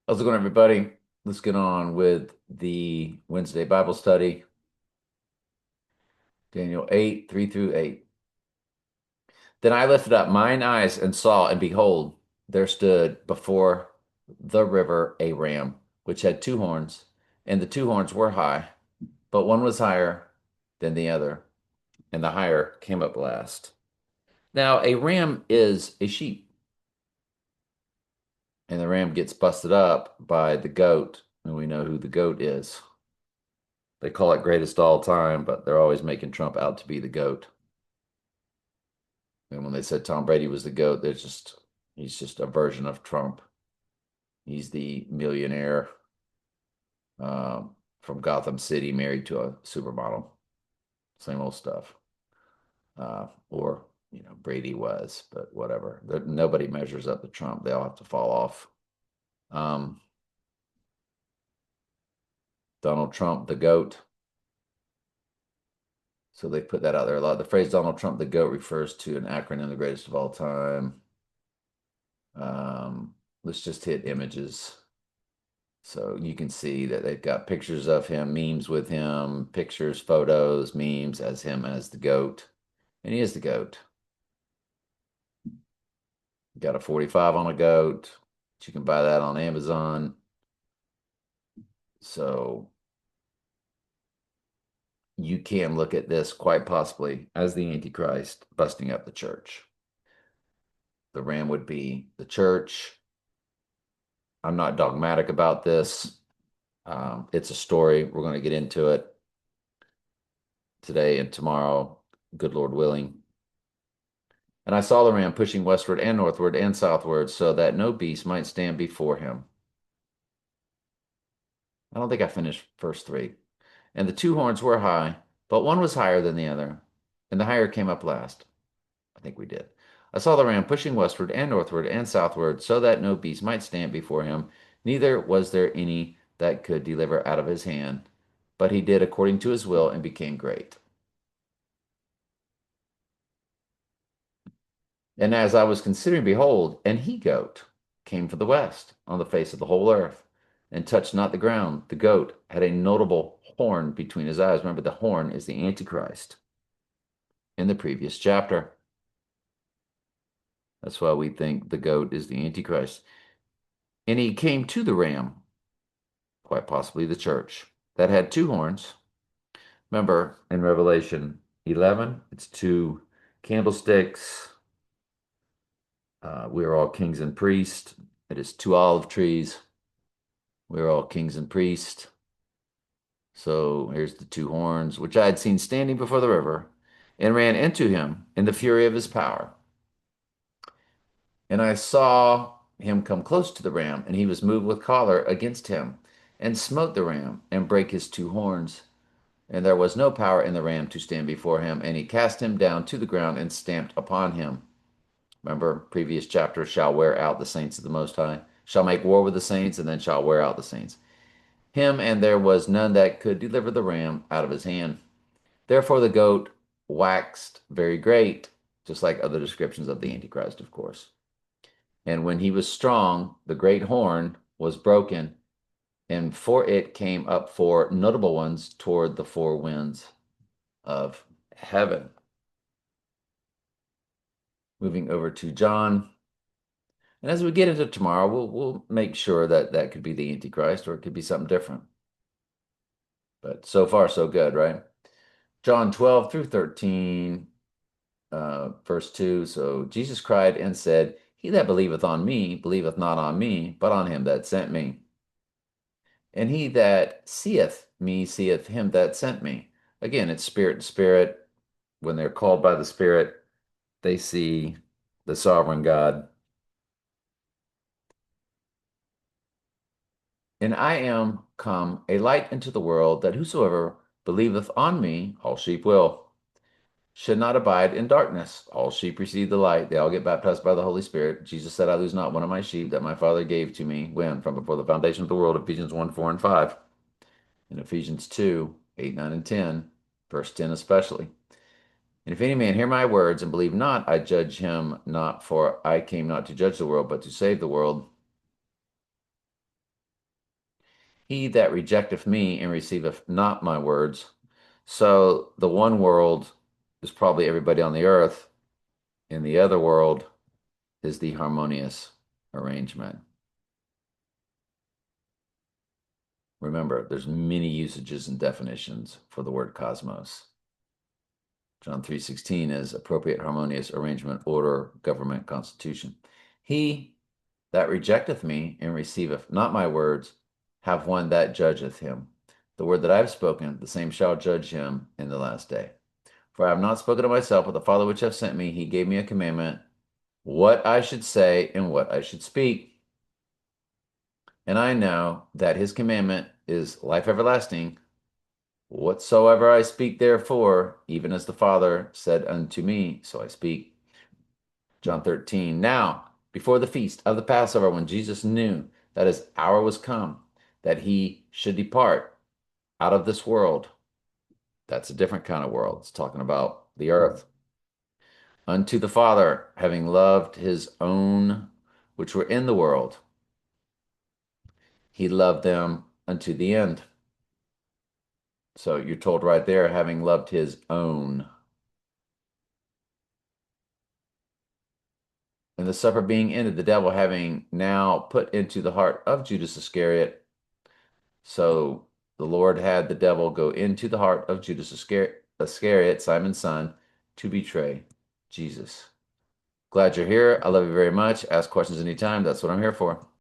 How's it going, everybody? Let's get on with the Wednesday Bible study, Daniel 8, 3 through 8. Then I lifted up mine eyes and saw, and behold, there stood before the river a ram, which had two horns, and the two horns were high, but one was higher than the other, and the higher came up last. Now, a ram is a sheep, and the ram gets busted up by the goat, and we know who the goat is. They call it greatest all time, but they're always making Trump out to be the GOAT. And when they said Tom Brady was the GOAT, he's just a version of Trump. He's the millionaire from Gotham City married to a supermodel. Same old stuff. Or Brady was, but whatever. Nobody measures up to Trump. They all have to fall off. Um, Donald Trump, the GOAT. So they put that out there a lot. The phrase Donald Trump, the GOAT, refers to an acronym, the greatest of all time. Let's just hit images. So you can see that they've got pictures of him, memes with him, pictures, photos, memes as him as the GOAT. And he is the GOAT. Got a 45 on a GOAT. You can buy that on Amazon. So you can look at this quite possibly as the Antichrist busting up the church. The ram would be the church. I'm not dogmatic about this. It's a story. We're going to get into it today and tomorrow, good Lord willing. And I saw the ram pushing westward and northward and southward, so that no beast might stand before him. I don't think I finished verse 3. And the two horns were high, but one was higher than the other, and the higher came up last. I think we did. I saw the ram pushing westward and northward and southward, so that no beast might stand before him, neither was there any that could deliver out of his hand. But he did according to his will and became great. And as I was considering, behold, an he goat came from the west on the face of the whole earth and touched not the ground. The goat had a notable horn between his eyes. Remember, the horn is the Antichrist in the previous chapter. That's why we think the goat is the Antichrist. And he came to the ram, quite possibly the church, that had two horns. Remember, in Revelation 11, it's two candlesticks. We are all kings and priests. It is two olive trees. We are all kings and priests. So here's the two horns, which I had seen standing before the river, and ran into him in the fury of his power. And I saw him come close to the ram, and he was moved with choler against him, and smote the ram, and brake his two horns. And there was no power in the ram to stand before him, and he cast him down to the ground and stamped upon him. Remember, previous chapter, shall wear out the saints of the Most High, shall make war with the saints, and then shall wear out the saints. Him, and there was none that could deliver the ram out of his hand. Therefore the goat waxed very great, just like other descriptions of the Antichrist, of course. And when he was strong, the great horn was broken, and for it came up four notable ones toward the four winds of heaven. Moving over to John. And as we get into tomorrow, we'll make sure that that could be the Antichrist or it could be something different. But so far, so good, right? John 12 through 13, verse 2. So Jesus cried and said, He that believeth on me believeth not on me, but on him that sent me. And he that seeth me seeth him that sent me. Again, it's spirit and spirit. When they're called by the Spirit, they see the sovereign God. And I am come a light into the world, that whosoever believeth on me, all sheep should not abide in darkness. All sheep receive the light. They all get baptized by the Holy Spirit. Jesus said, I lose not one of my sheep that my Father gave to me. When? From before the foundation of the world, Ephesians 1, 4, and 5. In Ephesians 2, 8, 9, and 10, verse 10 especially. And if any man hear my words and believe not, I judge him not, for I came not to judge the world, but to save the world. He that rejecteth me and receiveth not my words. So the one world is probably everybody on the earth, and the other world is the harmonious arrangement. Remember, there's many usages and definitions for the word cosmos. John 3:16 is appropriate, harmonious arrangement, order, government, constitution. He that rejecteth me and receiveth not my words have one that judgeth him. The word that I have spoken, the same shall judge him in the last day. For I have not spoken of myself, but the Father which hath sent me, he gave me a commandment, what I should say and what I should speak. And I know that his commandment is life everlasting. Whatsoever I speak, therefore, even as the Father said unto me, so I speak. John 13. Now, before the feast of the Passover, when Jesus knew that his hour was come, that he should depart out of this world, that's a different kind of world. It's talking about the earth, unto the Father, having loved his own which were in the world, he loved them unto the end. So you're told right there, having loved his own. And the supper being ended, the devil having now put into the heart of Judas Iscariot. So the Lord had the devil go into the heart of Judas Iscariot, Simon's son, to betray Jesus. Glad you're here. I love you very much. Ask questions anytime. That's what I'm here for.